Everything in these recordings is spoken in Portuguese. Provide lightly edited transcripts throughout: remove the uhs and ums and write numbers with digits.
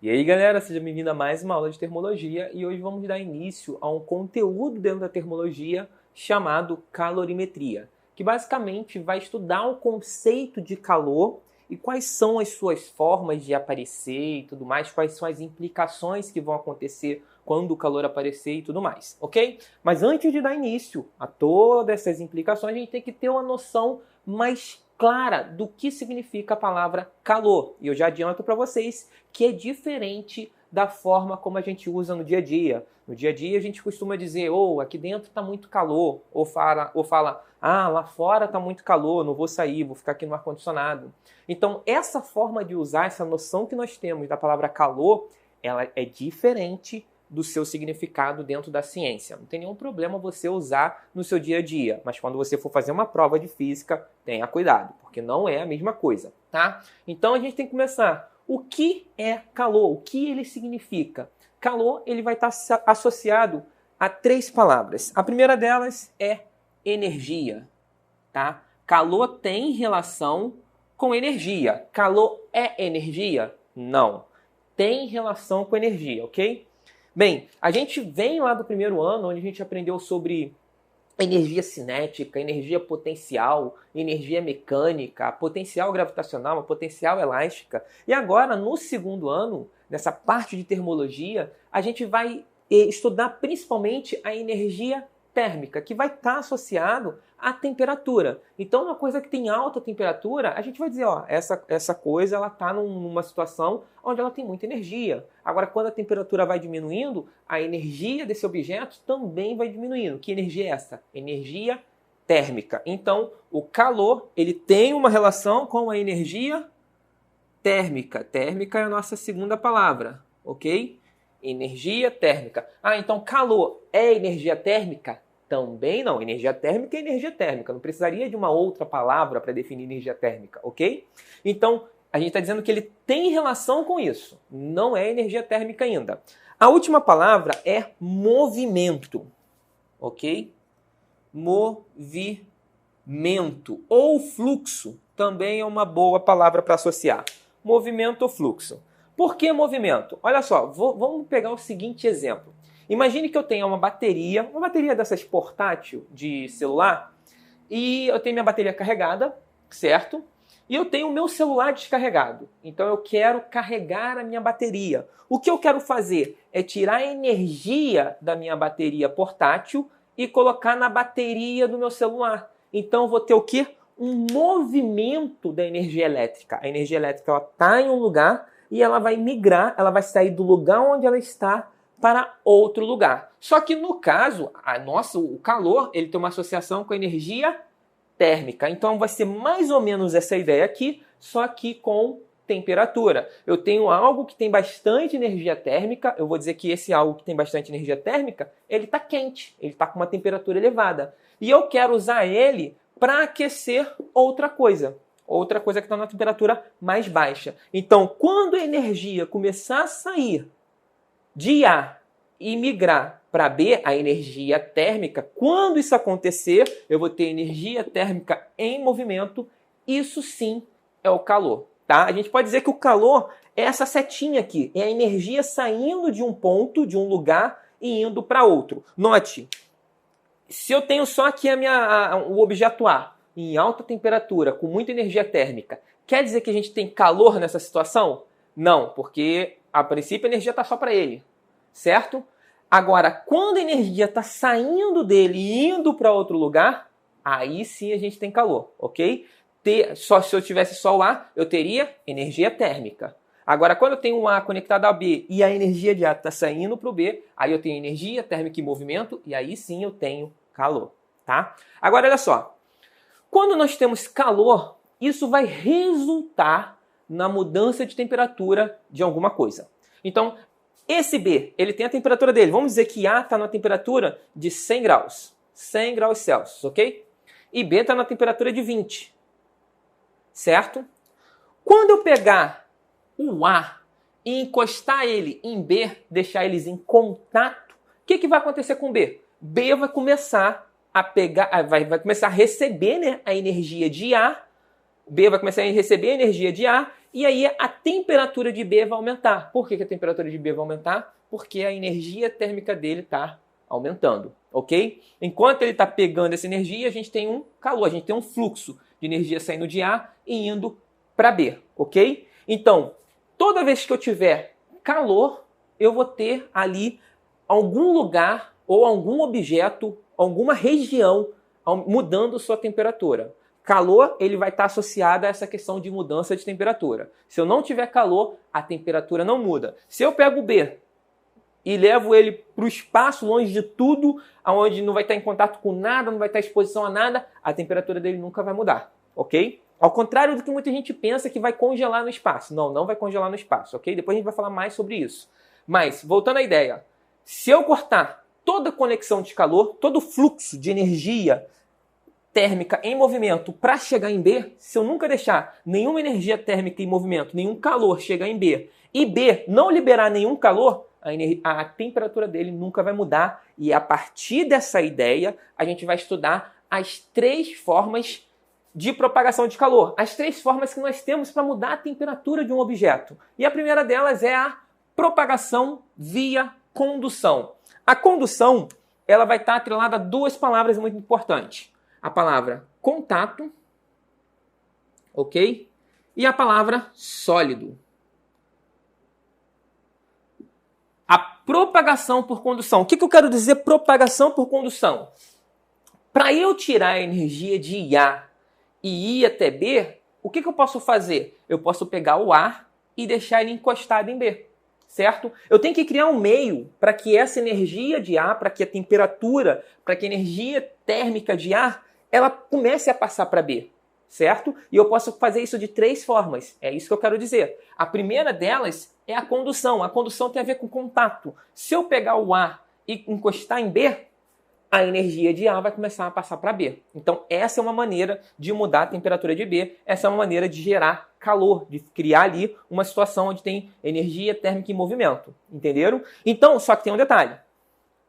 E aí, galera, seja bem-vindo a mais uma aula de termologia e hoje vamos dar início a um conteúdo dentro da termologia chamado calorimetria, que basicamente vai estudar o conceito de calor e quais são as suas formas de aparecer e tudo mais, quais são as implicações que vão acontecer quando o calor aparecer e tudo mais, ok? Mas antes de dar início a todas essas implicações, a gente tem que ter uma noção mais clara do que significa a palavra calor. E eu já adianto para vocês que é diferente da forma como a gente usa no dia a dia. No dia a dia a gente costuma dizer, aqui dentro está muito calor, ou fala, lá fora está muito calor, não vou sair, vou ficar aqui no ar-condicionado. Então, essa forma de usar, essa noção que nós temos da palavra calor, ela é diferente do seu significado dentro da ciência. Não tem nenhum problema você usar no seu dia a dia, mas quando você for fazer uma prova de física, tenha cuidado, porque não é a mesma coisa, tá? Então a gente tem que começar. O que é calor? O que ele significa? Calor, ele vai estar associado a 3 palavras. A primeira delas é energia, tá? Calor tem relação com energia. Calor é energia? Não. Tem relação com energia, ok? Bem, a gente vem lá do primeiro ano, onde a gente aprendeu sobre energia cinética, energia potencial, energia mecânica, potencial gravitacional, potencial elástica. E agora, no segundo ano, nessa parte de termologia, a gente vai estudar principalmente a energia térmica, que vai estar associado à temperatura. Então, uma coisa que tem alta temperatura, a gente vai dizer, essa coisa ela está numa situação onde ela tem muita energia. Agora, quando a temperatura vai diminuindo, a energia desse objeto também vai diminuindo. Que energia é essa? Energia térmica. Então, o calor ele tem uma relação com a energia térmica. Térmica é a nossa segunda palavra, ok? Energia térmica. Então calor é energia térmica? Também não. Energia térmica é energia térmica. Não precisaria de uma outra palavra para definir energia térmica, ok? Então, a gente está dizendo que ele tem relação com isso. Não é energia térmica ainda. A última palavra é movimento, ok? Movimento ou fluxo também é uma boa palavra para associar. Movimento ou fluxo. Por que movimento? Olha só, vamos pegar o seguinte exemplo. Imagine que eu tenha uma bateria dessas portátil de celular, e eu tenho minha bateria carregada, certo? E eu tenho o meu celular descarregado. Então eu quero carregar a minha bateria. O que eu quero fazer é tirar a energia da minha bateria portátil e colocar na bateria do meu celular. Então eu vou ter o quê? Um movimento da energia elétrica. A energia elétrica está em um lugar e ela vai migrar, ela vai sair do lugar onde ela está para outro lugar. Só que no caso, o calor ele tem uma associação com a energia térmica. Então vai ser mais ou menos essa ideia aqui, só que com temperatura. Eu tenho algo que tem bastante energia térmica, eu vou dizer que esse algo que tem bastante energia térmica, ele está quente, ele está com uma temperatura elevada. E eu quero usar ele para aquecer outra coisa que está na temperatura mais baixa. Então, quando a energia começar a sair de A e migrar para B, a energia térmica, quando isso acontecer, eu vou ter energia térmica em movimento, isso sim é o calor. Tá? A gente pode dizer que o calor é essa setinha aqui, é a energia saindo de um ponto, de um lugar e indo para outro. Note, se eu tenho só aqui o objeto A, em alta temperatura, com muita energia térmica, quer dizer que a gente tem calor nessa situação? Não, porque a princípio a energia está só para ele, certo? Agora, quando a energia está saindo dele e indo para outro lugar, aí sim a gente tem calor, ok? Se eu tivesse só o A, eu teria energia térmica. Agora, quando eu tenho um A conectado a B e a energia de A está saindo para o B, aí eu tenho energia térmica em movimento e aí sim eu tenho calor, tá? Agora, olha só. Quando nós temos calor, isso vai resultar na mudança de temperatura de alguma coisa. Então, esse B, ele tem a temperatura dele. Vamos dizer que A está na temperatura de 100 graus. 100 graus Celsius, ok? E B está na temperatura de 20. Certo? Quando eu pegar o A e encostar ele em B, deixar eles em contato, o que vai acontecer com B? B vai começar a pegar, vai começar a receber, né, a energia de A B vai começar a receber energia de A, e aí a temperatura de B vai aumentar. Por que a temperatura de B vai aumentar? Porque a energia térmica dele está aumentando, ok? Enquanto ele está pegando essa energia, a gente tem um calor, a gente tem um fluxo de energia saindo de A e indo para B, ok? Então, toda vez que eu tiver calor, eu vou ter ali algum lugar ou algum objeto, alguma região mudando sua temperatura. Calor, ele vai estar associado a essa questão de mudança de temperatura. Se eu não tiver calor, a temperatura não muda. Se eu pego o B e levo ele para o espaço, longe de tudo, onde não vai estar em contato com nada, não vai estar em exposição a nada, a temperatura dele nunca vai mudar, ok? Ao contrário do que muita gente pensa que vai congelar no espaço. Não, não vai congelar no espaço, ok? Depois a gente vai falar mais sobre isso. Mas, voltando à ideia, se eu cortar toda a conexão de calor, todo o fluxo de energia térmica em movimento para chegar em B, se eu nunca deixar nenhuma energia térmica em movimento, nenhum calor chegar em B, e B não liberar nenhum calor, a temperatura dele nunca vai mudar. E a partir dessa ideia, a gente vai estudar as 3 formas de propagação de calor. As 3 formas que nós temos para mudar a temperatura de um objeto. E a primeira delas é a propagação via condução. A condução, ela vai estar atrelada a 2 palavras muito importantes. A palavra contato, ok? E a palavra sólido. A propagação por condução. O que eu quero dizer propagação por condução? Para eu tirar a energia de A e ir até B, o que eu posso fazer? Eu posso pegar o A e deixar ele encostado em B, certo? Eu tenho que criar um meio para que essa energia de A, para que a temperatura, para que a energia térmica de A, ela comece a passar para B, certo? E eu posso fazer isso de 3 formas. É isso que eu quero dizer. A primeira delas é a condução. A condução tem a ver com contato. Se eu pegar o A e encostar em B, a energia de A vai começar a passar para B. Então, essa é uma maneira de mudar a temperatura de B. Essa é uma maneira de gerar calor, de criar ali uma situação onde tem energia térmica em movimento. Entenderam? Então, só que tem um detalhe.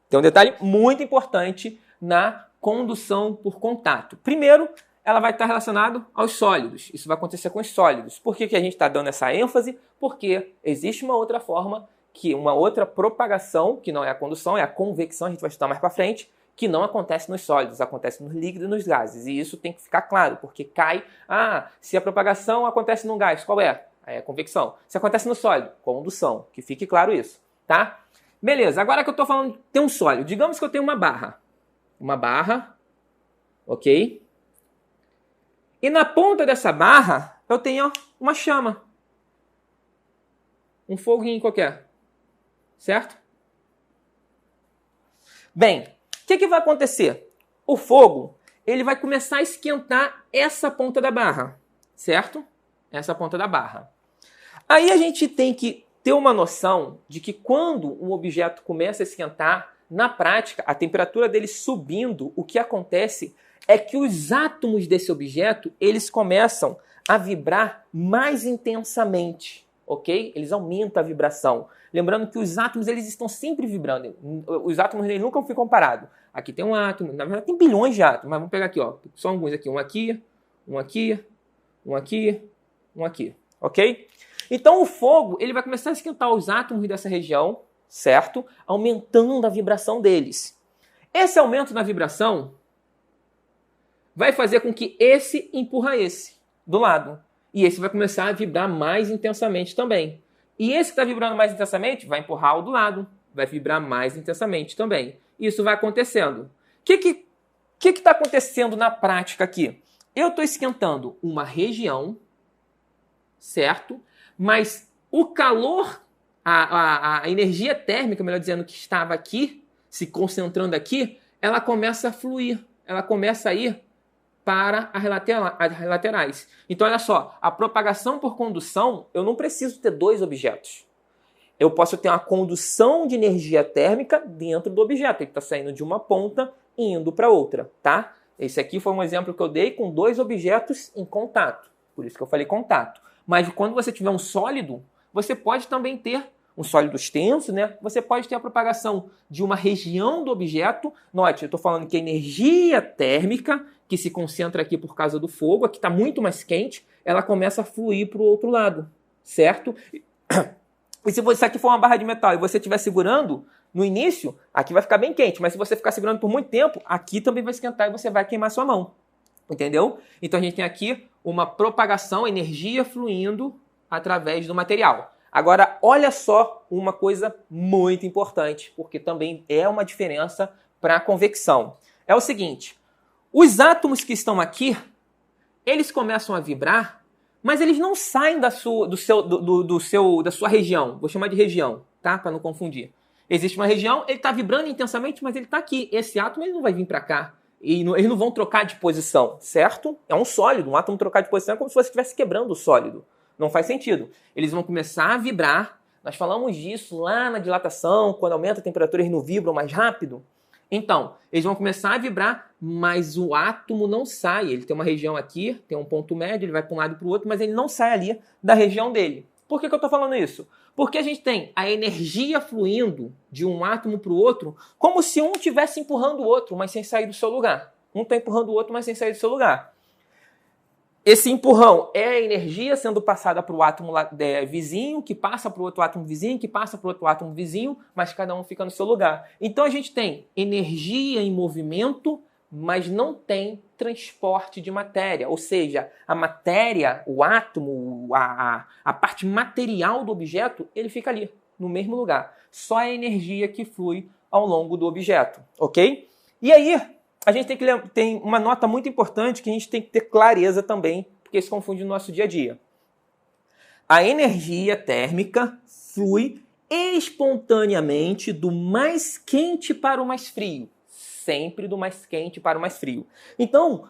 Tem um detalhe muito importante na condução por contato. Primeiro, ela vai estar relacionada aos sólidos. Isso vai acontecer com os sólidos. Por que a gente está dando essa ênfase? Porque existe uma outra forma, uma outra propagação, que não é a condução, é a convecção, a gente vai estudar mais para frente, que não acontece nos sólidos, acontece nos líquidos e nos gases. E isso tem que ficar claro, porque cai... se a propagação acontece num gás, qual é? Aí é a convecção. Se acontece no sólido, condução. Que fique claro isso, tá? Beleza, agora que eu estou falando, tem um sólido. Digamos que eu tenho uma barra. Uma barra, ok? E na ponta dessa barra, eu tenho uma chama. Um foguinho qualquer. Certo? Bem, o que vai acontecer? O fogo, ele vai começar a esquentar essa ponta da barra. Certo? Essa ponta da barra. Aí a gente tem que ter uma noção de que quando um objeto começa a esquentar, na prática, a temperatura dele subindo, o que acontece é que os átomos desse objeto, eles começam a vibrar mais intensamente, ok? Eles aumentam a vibração. Lembrando que os átomos, eles estão sempre vibrando. Os átomos, eles nunca ficam parados. Aqui tem um átomo, na verdade tem bilhões de átomos, mas vamos pegar aqui, ó, só alguns aqui. Um aqui, um aqui, um aqui, um aqui, ok? Então o fogo, ele vai começar a esquentar os átomos dessa região, certo? Aumentando a vibração deles. Esse aumento na vibração vai fazer com que esse empurra esse do lado. E esse vai começar a vibrar mais intensamente também. E esse que está vibrando mais intensamente vai empurrar o do lado. Vai vibrar mais intensamente também. Isso vai acontecendo. O que está acontecendo na prática aqui? Eu estou esquentando uma região, certo? Mas o calor, a energia térmica, melhor dizendo, que estava aqui, se concentrando aqui, ela começa a fluir. Ela começa a ir para as laterais. Então, olha só, a propagação por condução, eu não preciso ter 2 objetos. Eu posso ter uma condução de energia térmica dentro do objeto. Ele está saindo de uma ponta e indo para outra, tá? Esse aqui foi um exemplo que eu dei com 2 objetos em contato. Por isso que eu falei contato. Mas quando você tiver um sólido, você pode também ter um sólido extenso, né? Você pode ter a propagação de uma região do objeto. Note, eu estou falando que a energia térmica que se concentra aqui por causa do fogo, aqui está muito mais quente, ela começa a fluir para o outro lado, certo? E se isso aqui for uma barra de metal e você estiver segurando, no início, aqui vai ficar bem quente, mas se você ficar segurando por muito tempo, aqui também vai esquentar e você vai queimar sua mão. Entendeu? Então a gente tem aqui uma propagação, energia fluindo através do material. Agora, olha só uma coisa muito importante, porque também é uma diferença para a convecção. É o seguinte, os átomos que estão aqui, eles começam a vibrar, mas eles não saem da sua região. Vou chamar de região, tá? Para não confundir. Existe uma região, ele está vibrando intensamente, mas ele está aqui. Esse átomo ele não vai vir para cá. E eles não vão trocar de posição, certo? É um sólido. Um átomo trocar de posição é como se você estivesse quebrando o sólido. Não faz sentido. Eles vão começar a vibrar. Nós falamos disso lá na dilatação, quando aumenta a temperatura, eles não vibram mais rápido. Então, eles vão começar a vibrar, mas o átomo não sai. Ele tem uma região aqui, tem um ponto médio, ele vai para um lado e para o outro, mas ele não sai ali da região dele. Por que eu estou falando isso? Porque a gente tem a energia fluindo de um átomo para o outro como se um estivesse empurrando o outro, mas sem sair do seu lugar. Um está empurrando o outro, mas sem sair do seu lugar. Esse empurrão é a energia sendo passada para o átomo vizinho, que passa para o outro átomo vizinho, que passa para o outro átomo vizinho, mas cada um fica no seu lugar. Então a gente tem energia em movimento, mas não tem transporte de matéria. Ou seja, a matéria, o átomo, a parte material do objeto, ele fica ali, no mesmo lugar. Só a energia que flui ao longo do objeto, ok? E aí, a gente tem uma nota muito importante que a gente tem que ter clareza também, porque isso confunde no nosso dia a dia. A energia térmica flui espontaneamente do mais quente para o mais frio. Sempre do mais quente para o mais frio. Então,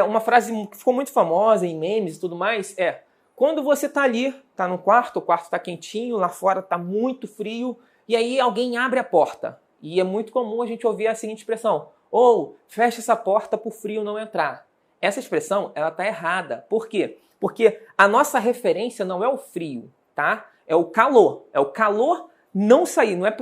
uma frase que ficou muito famosa em memes e tudo mais é: quando você está ali, está no quarto, o quarto está quentinho, lá fora está muito frio, e aí alguém abre a porta. E é muito comum a gente ouvir a seguinte expressão: ou fecha essa porta para o frio não entrar. Essa expressão, ela está errada. Por quê? Porque a nossa referência não é o frio, tá? É o calor. É o calor não sair, não é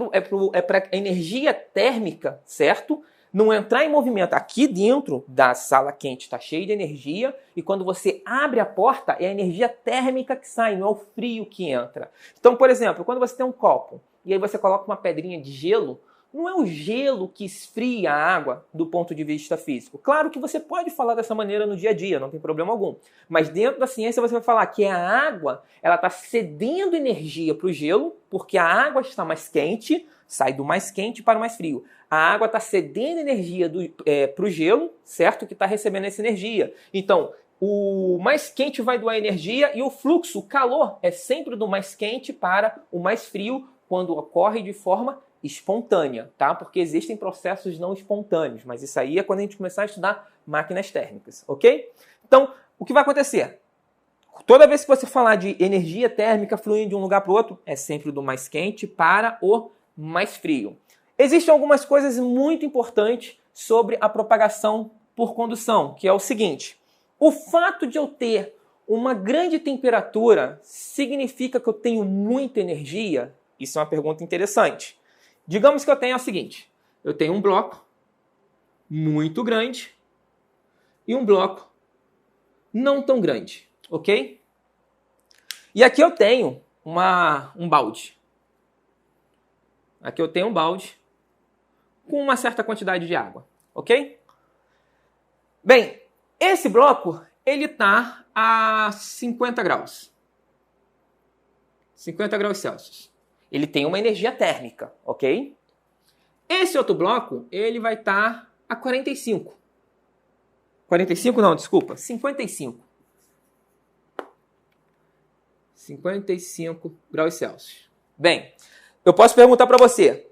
para a energia térmica, certo? Não entrar em movimento. Aqui dentro da sala quente está cheio de energia e quando você abre a porta é a energia térmica que sai, não é o frio que entra. Então, por exemplo, quando você tem um copo e aí você coloca uma pedrinha de gelo, não é o gelo que esfria a água do ponto de vista físico. Claro que você pode falar dessa maneira no dia a dia, não tem problema algum. Mas dentro da ciência você vai falar que a água ela está cedendo energia para o gelo, porque a água está mais quente, sai do mais quente para o mais frio. A água está cedendo energia para o gelo, certo? Que está recebendo essa energia. Então, o mais quente vai doar energia e o fluxo, o calor, é sempre do mais quente para o mais frio quando ocorre de forma espontânea, tá? Porque existem processos não espontâneos, mas isso aí é quando a gente começar a estudar máquinas térmicas, ok? Então, o que vai acontecer? Toda vez que você falar de energia térmica fluindo de um lugar para o outro, é sempre do mais quente para o mais frio. Existem algumas coisas muito importantes sobre a propagação por condução, que é o seguinte: o fato de eu ter uma grande temperatura significa que eu tenho muita energia? Isso é uma pergunta interessante. Digamos que eu tenho o seguinte: eu tenho um bloco muito grande e um bloco não tão grande, ok? E aqui eu tenho um balde. Aqui eu tenho um balde com uma certa quantidade de água, ok? Bem, esse bloco, ele está a 50 graus. 50 graus Celsius. Ele tem uma energia térmica, ok? Esse outro bloco, ele vai estar a 45. 45 não, desculpa, 55. 55 graus Celsius. Bem, eu posso perguntar para você,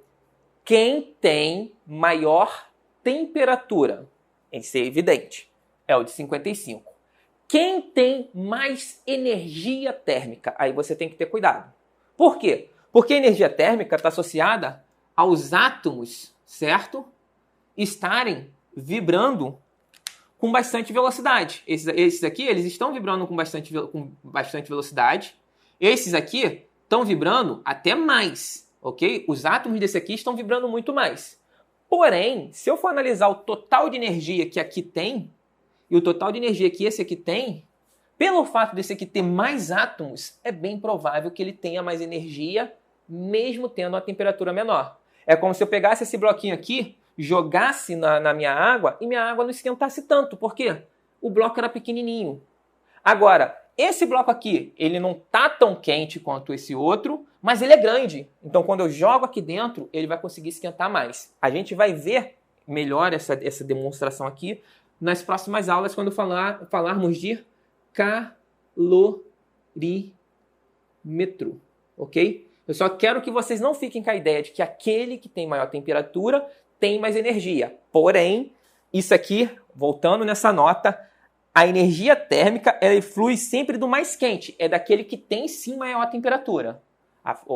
quem tem maior temperatura? Isso é evidente, é o de 55. Quem tem mais energia térmica? Aí você tem que ter cuidado. Por quê? Porque a energia térmica está associada aos átomos, certo? Estarem vibrando com bastante velocidade. Esses aqui, eles estão vibrando com bastante velocidade. Esses aqui estão vibrando até mais, ok? Os átomos desse aqui estão vibrando muito mais. Porém, se eu for analisar o total de energia que aqui tem, e o total de energia que esse aqui tem, pelo fato desse aqui ter mais átomos, é bem provável que ele tenha mais energia, mesmo tendo uma temperatura menor. É como se eu pegasse esse bloquinho aqui, jogasse na minha água e minha água não esquentasse tanto. Por quê? O bloco era pequenininho. Agora, esse bloco aqui, ele não tá tão quente quanto esse outro, mas ele é grande. Então, quando eu jogo aqui dentro, ele vai conseguir esquentar mais. A gente vai ver melhor essa demonstração aqui nas próximas aulas, quando falarmos de calorímetro, ok? Eu só quero que vocês não fiquem com a ideia de que aquele que tem maior temperatura tem mais energia. Porém, isso aqui, voltando nessa nota, a energia térmica ela flui sempre do mais quente, é daquele que tem sim maior temperatura.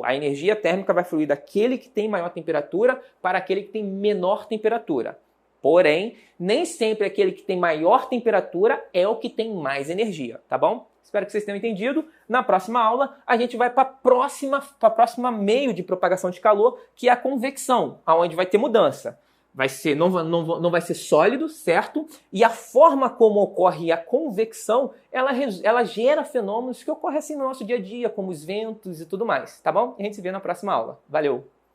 A energia térmica vai fluir daquele que tem maior temperatura para aquele que tem menor temperatura. Porém, nem sempre aquele que tem maior temperatura é o que tem mais energia, tá bom? Espero que vocês tenham entendido. Na próxima aula, a gente vai para a próxima meio de propagação de calor, que é a convecção, onde vai ter mudança. Não vai ser sólido, certo? E a forma como ocorre a convecção, ela gera fenômenos que ocorrem assim no nosso dia a dia, como os ventos e tudo mais, tá bom? A gente se vê na próxima aula. Valeu!